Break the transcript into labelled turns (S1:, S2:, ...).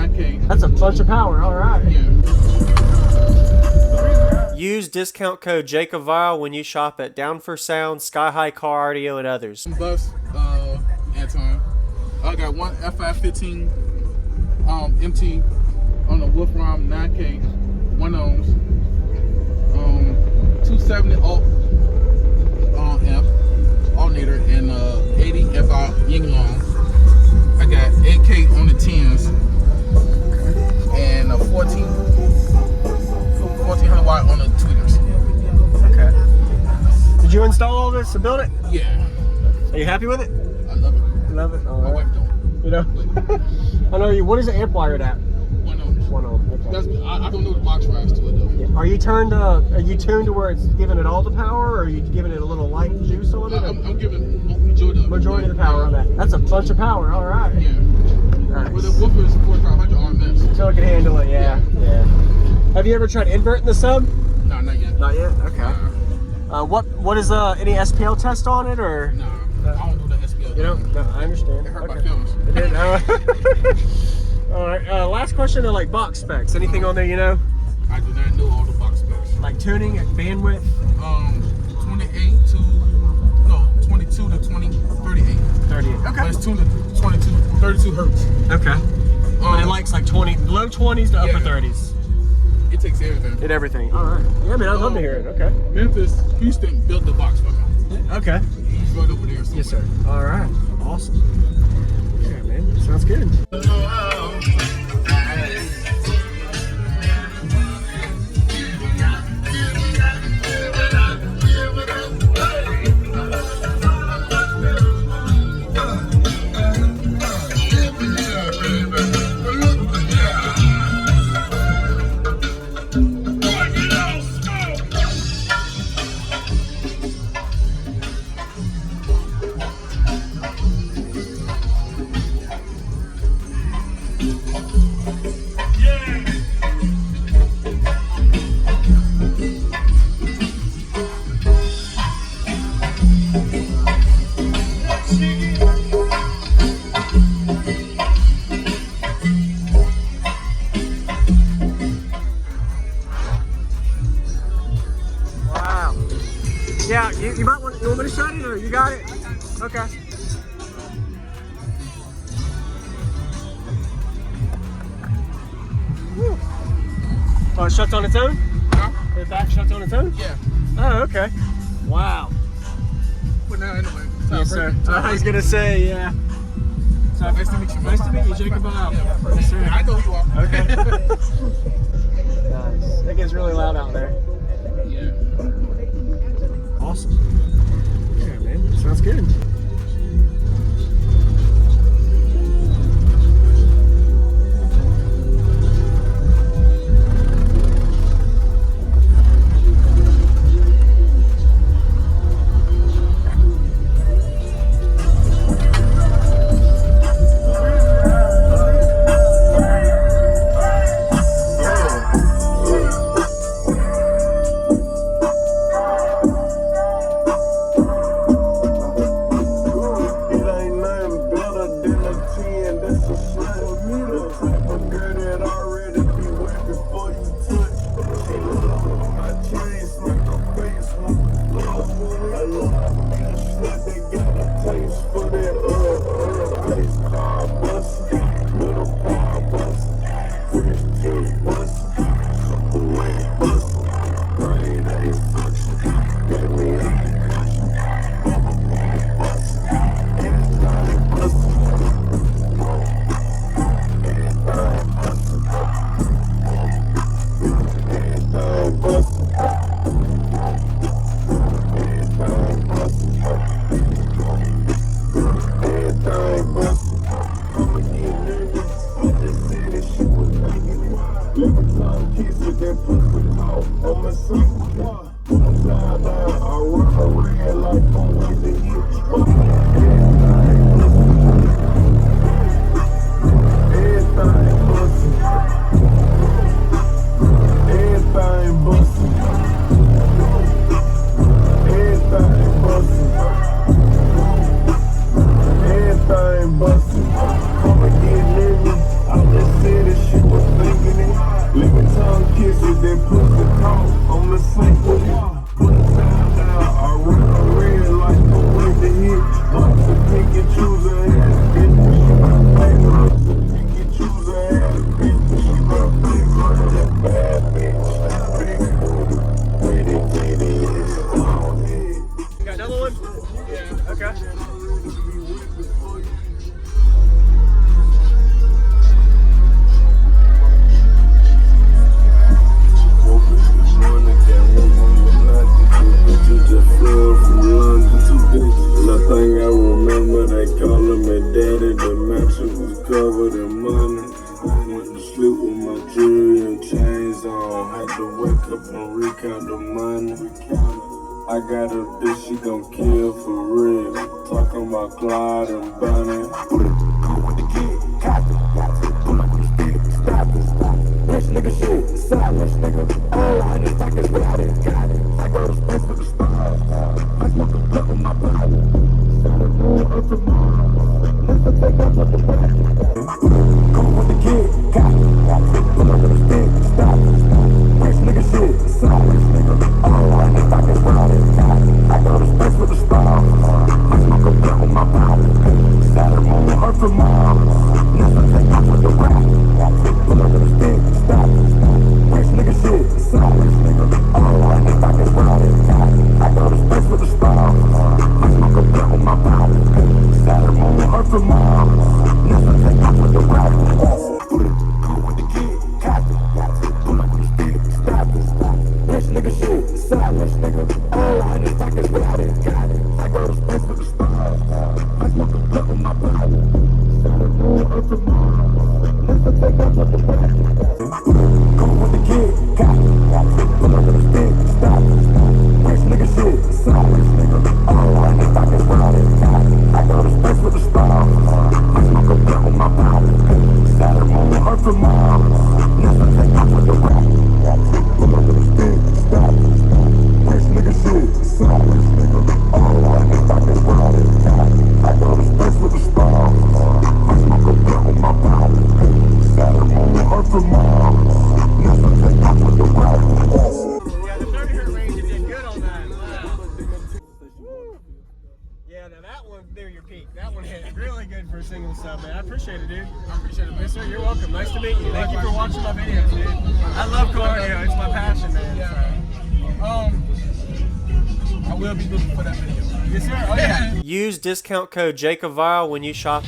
S1: 9K.
S2: That's a bunch of power. All right.
S1: Yeah.
S3: Use discount code JacobViral when you shop at Down for Sound, SkyHigh Car Audio, and others.
S1: Bus, Antwan. I got one F515 MT on the Wolfram 9K, 1 ohms, 270 alt amp alternator, and 80 FI Ying Long. I got 8K on the 10s and a 1400 watt on the tweeters.
S2: Okay. Did you install all this to build it?
S1: Yeah.
S2: Are you happy with it?
S1: I love it.
S2: Love it. All
S1: My
S2: right.
S1: wife don't.
S2: You know. I know you. What is the amp wired at?
S1: 1 ohm.
S2: 1 ohm. Okay.
S1: I don't know the box rise to it though.
S2: Yeah. Are you tuned to where it's giving it all the power, or are you giving it a little light juice on it?
S1: I'm giving majority of
S2: the power on that. That's a bunch of power. All right.
S1: Yeah.
S2: Nice.
S1: Well, the woofer is 4500 RMS.
S2: So it can handle it. Yeah. Yeah. Have you ever tried inverting the sub?
S1: No, not yet.
S2: Not yet. Okay. What is any SPL test on it or?
S1: No, I don't do the SPL.
S2: You don't? No, I understand.
S1: It hurt my feelings.
S2: It did. All right. Last question are like box specs. Anything on there you know?
S1: I do not know all the box specs.
S2: Like tuning, bandwidth.
S1: 22 to 38.
S2: 38. Okay.
S1: But it's tuned to 32 hertz.
S2: Okay. But it likes like low 20s to upper 30s.
S1: It takes everything.
S2: Did everything. All right. Yeah, man, I'd love to hear it. Okay.
S1: Memphis, Houston built the box for me.
S2: Okay.
S1: He's right over there.
S2: Yes, sir. All right. Awesome. Yeah, man. Sounds good. Yeah, you might want. You want me to shut it, or you got it? Okay. Whew. Oh, it shuts on its own?
S1: Huh?
S2: The back shuts on its own?
S1: Yeah.
S2: Oh, okay. Wow.
S1: But now anyway.
S2: Yes, sir. I was gonna say, yeah. So,
S1: Nice to meet you.
S2: Nice to meet you, JacobViral.
S1: Yeah.
S2: Yes, sir.
S1: I know who you are.
S2: Okay. Nice. That gets really loud out there.
S1: Yeah.
S2: Awesome. Yeah, man. Sounds good. Bussin', come and get living out the city.
S4: sleep with my jewelry and chains on. Had to wake up and recount the money. I got a bitch, she gon' kill for real. Talking about Clyde and Bunny. Go with the kid, copy. Pull up with the stick, stop it. Rich nigga shit, silence nigga. All I need back is without it, got it. I go to space for the stars. I smoke a blunt with my body. Started roll up the mall. Never take off with the back. Go with the kid, copy. Pull up with the stick, stop it. Rich nigga shit, silence nigga. All I need back is without it. I go to space with the stars. I smoke a blunt with my body. Saturn moon, earth and Mars. Never take off with the rap. Pull up with a stick, stop it. Rich nigga shit, silence nigga. All I need back is without it. I go to space with the stars. I smoke a blunt with my body. Saturn moon, earth and Mars. Never take off with the rap. Go with the kid, copy. Pull up with a stick, stop it. Rich nigga shit, silence nigga. All I need back is without it. I go to space with the stars. I smoke a blunt with my body. Saturn moon, earth and Mars. Never take off with the rap. Go with the kid, copy. Pull up with a stick, stop it. Rich nigga shit, silence nigga. All I need back is without it. I go to space with the stars. I smoke a blunt with my body. Saturn moon, earth and Mars. Never take off with the rap. Pull up with a stick, stop it. Rich nigga shit, silence nigga. All I need back is without it. I go to space with the stars. I smoke a blunt with my body. Saturn moon, earth and Mars. Never take off with the rap.
S2: Yeah, the 30 hertz range, you did good on that. Wow. Yeah, now that one, there your peak. That one hit really good for a single sub, man. I appreciate it, dude.
S1: I appreciate it, man.
S2: Yes, sir. You're welcome. Nice to meet you. Thank you for watching my videos, dude. I love cardio. It's my passion, man.
S1: I will be looking for that video.
S2: Yes, sir. Oh, yeah.
S3: Use discount code JacobViral when you shop